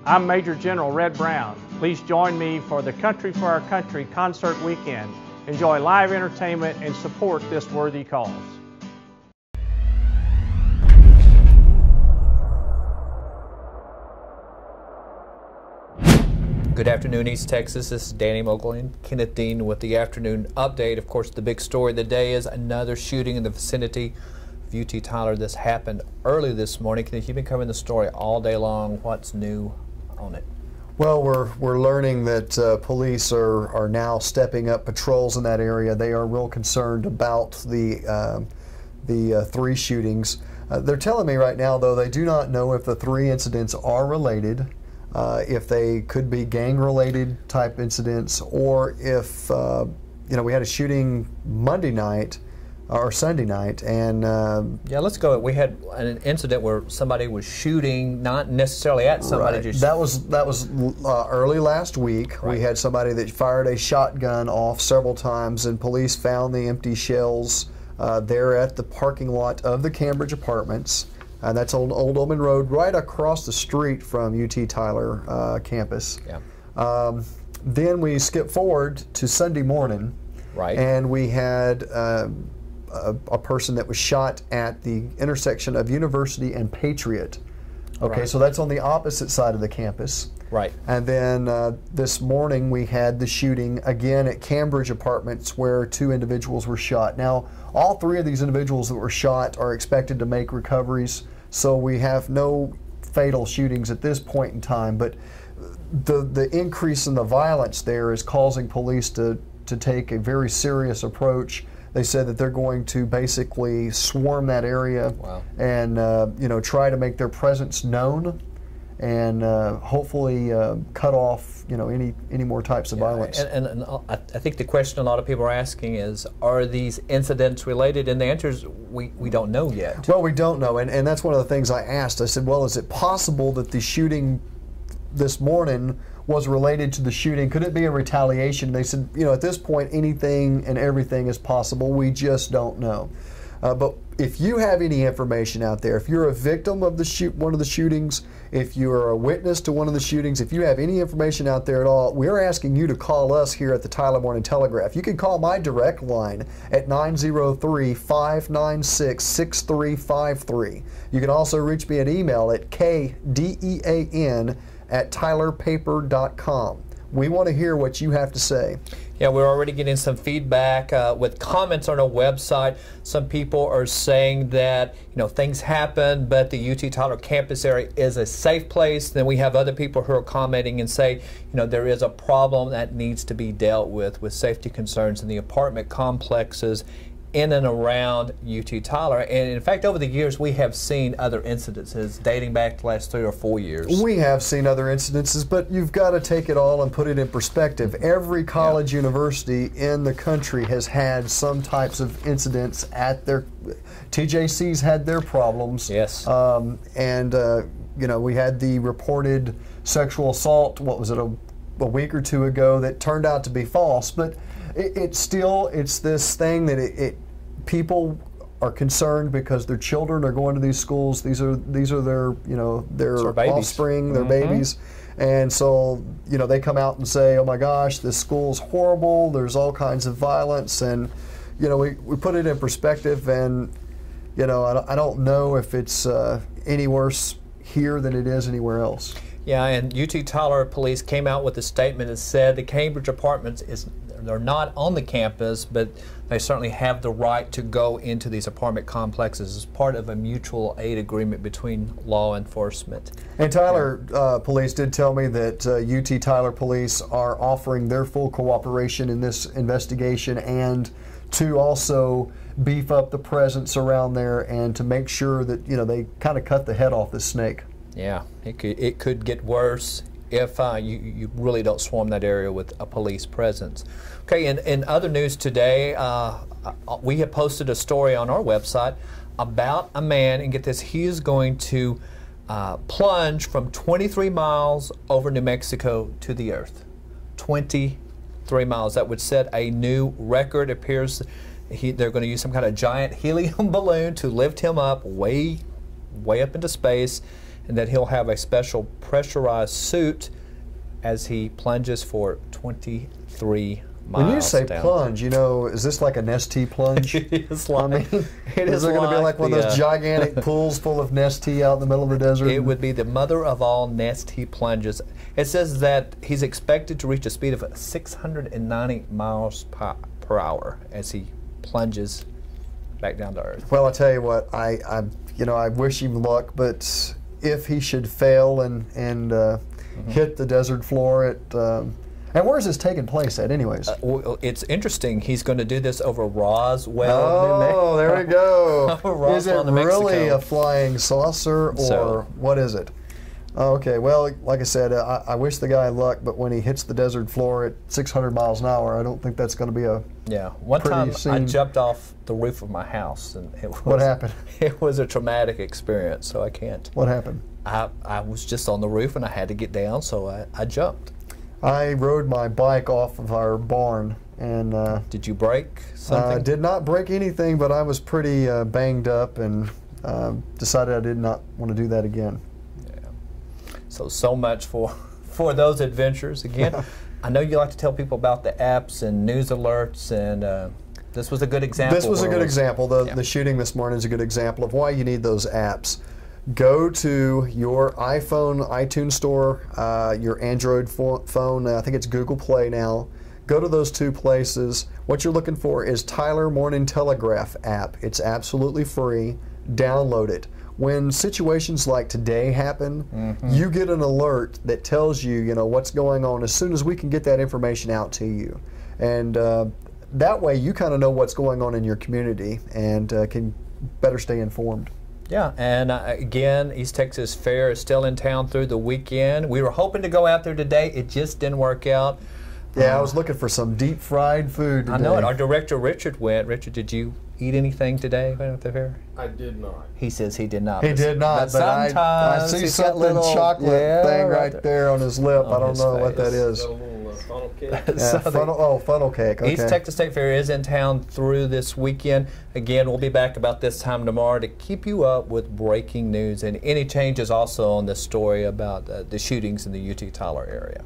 I'm Major General Red Brown. Please join me for the Country for Our Country concert weekend. Enjoy live entertainment and support this worthy cause. Good afternoon, East Texas. This is Danny Mogle and Kenneth Dean with the afternoon update. Of course, the big story of the day is another shooting in the vicinity of UT Tyler. This happened early this morning. Kenneth, you've been covering the story all day long. What's new on it? Well, we're learning that police are now stepping up patrols in that area. They are real concerned about the three shootings. They're telling me right now, though, they do not know if the three incidents are related. If they could be gang-related type incidents, or if we had a shooting Monday night or Sunday night, and yeah, let's go. We had an incident where somebody was shooting, not necessarily at somebody. Right. Just that was early last week. Right. We had somebody that fired a shotgun off several times, and police found the empty shells there at the parking lot of the Cambridge Apartments. And that's on Old Oman Road, right across the street from UT Tyler campus. Yeah. Then we skip forward to Sunday morning, right, and we had a person that was shot at the intersection of University and Patriot. Okay, right. So that's on the opposite side of the campus. Right. And then this morning we had the shooting again at Cambridge Apartments, where two individuals were shot. Now, all three of these individuals that were shot are expected to make recoveries, so we have no fatal shootings at this point in time, but the increase in the violence there is causing police to take a very serious approach. They said that they're going to basically swarm that area. Wow. And try to make their presence known, and hopefully cut off any more types of violence. And I think the question a lot of people are asking is, are these incidents related? And the answer is we don't know yet. Well, we don't know, and that's one of the things I asked. I said, well, is it possible that the shooting this morning was related to the shooting? Could it be a retaliation? They said, at this point, anything and everything is possible. We just don't know. But if you have any information out there, if you're a victim of one of the shootings, if you're a witness to one of the shootings, if you have any information out there at all, we're asking you to call us here at the Tyler Morning Telegraph. You can call my direct line at 903-596-6353. You can also reach me at email at kdean@tylerpaper.com. We want to hear what you have to say. Yeah, we're already getting some feedback with comments on our website. Some people are saying that things happen, but the UT Tyler campus area is a safe place. Then we have other people who are commenting and say, there is a problem that needs to be dealt with safety concerns in the apartment complexes in and around UT Tyler. And in fact, over the years, we have seen other incidences dating back to the last 3 or 4 years. We have seen other incidences, but you've got to take it all and put it in perspective. Every college university in the country has had some types of incidents at their, TJC's had their problems. Yes. We had the reported sexual assault, what was it, a week or two ago, that turned out to be false, but it's this thing that people are concerned because their children are going to these schools. These are their offspring, their babies, and so they come out and say, "Oh my gosh, this school's horrible. There's all kinds of violence," and we put it in perspective, and I don't know if it's any worse here than it is anywhere else. Yeah, and UT Tyler police came out with a statement that said the Cambridge Apartments they're not on the campus, but they certainly have the right to go into these apartment complexes as part of a mutual aid agreement between law enforcement. And Tyler police did tell me that UT Tyler police are offering their full cooperation in this investigation, and to also beef up the presence around there and to make sure that they kind of cut the head off this snake. Yeah, it could get worse if you really don't swarm that area with a police presence. Okay, in other news today, we have posted a story on our website about a man, and get this, he is going to plunge from 23 miles over New Mexico to the earth. 23 miles. That would set a new record. It appears they're going to use some kind of giant helium balloon to lift him up way up into space. and that he'll have a special pressurized suit as he plunges for 23 miles. When you say down. plunge, you know, is this like a Nestea plunge? It's like, I mean, it is there going to be like one of those the, gigantic pools full of Nestea out in the middle of the desert? It would be the mother of all Nestea plunges. It says that he's expected to reach a speed of 690 miles per hour as he plunges back down to earth. Well, I tell you what, I wish him luck, but if he should fail and hit the desert floor and where's this taking place at, anyways? Well, it's interesting. He's going to do this over Roswell, New Mexico. Oh, there we go. Is it really a flying saucer, or what is it? Okay, well, like I said, I wish the guy luck, but when he hits the desert floor at 600 miles an hour, I don't think that's going to be a One time scene. I jumped off the roof of my house, and what happened? It was a traumatic experience, so I can't. What happened? I was just on the roof, and I had to get down, so I jumped. I rode my bike off of our barn, and did you break something? Did not break anything, but I was pretty banged up, and decided I did not want to do that again. So much for those adventures. Again, I know you like to tell people about the apps and news alerts, and this was a good example. This was a good example. The shooting this morning is a good example of why you need those apps. Go to your iPhone iTunes Store, your Android phone, I think it's Google Play now. Go to those two places. What you're looking for is Tyler Morning Telegraph app. It's absolutely free. Download it. When situations like today happen, you get an alert that tells you, what's going on as soon as we can get that information out to you. And that way you kind of know what's going on in your community and can better stay informed. Yeah, and again, East Texas Fair is still in town through the weekend. We were hoping to go out there today. It just didn't work out. Yeah, I was looking for some deep fried food today. I know it. Our director, Richard, went. Richard, did you eat anything today at the fair? I did not. He says he did not. He did not, but I see something chocolate thing right there on his lip. I don't know what that is. Got a little funnel cake. Funnel cake. Okay. East Texas State Fair is in town through this weekend. Again, we'll be back about this time tomorrow to keep you up with breaking news and any changes also on this story about the shootings in the UT Tyler area.